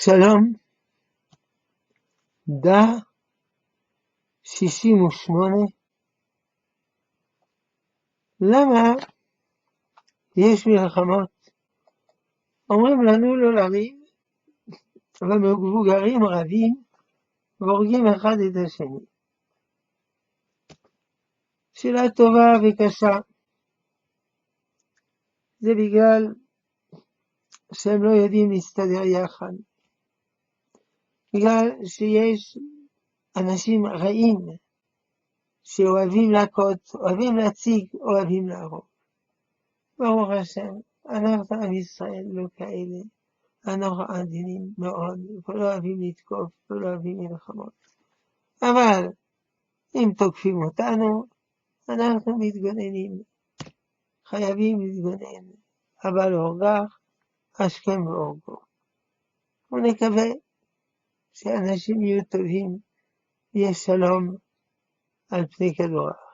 שלום, דף 68. למה יש מלחמות? אומרים לנו לא לריב, ומבוגרים רבים והורגים אחד את השני. שאלה טובה וקשה. זה בגלל שהם לא יודעים להסתדר יחד. בגלל שיש אנשים רעים שאוהבים להכות, אוהבים להציג, אוהבים להרוג. ברוך השם, אנחנו עם ישראל לא כאלה. אנחנו עדינים מאוד, ולא אוהבים לתקוף, ולא אוהבים מלחמות. אבל אם תוקפים אותנו, אנחנו מתגוננים. חייבים להתגונן. אבל הורגך, השכם והורגו. ונקווה שאנשים יהיו טובים, ויש שלום על פני כדור הארץ.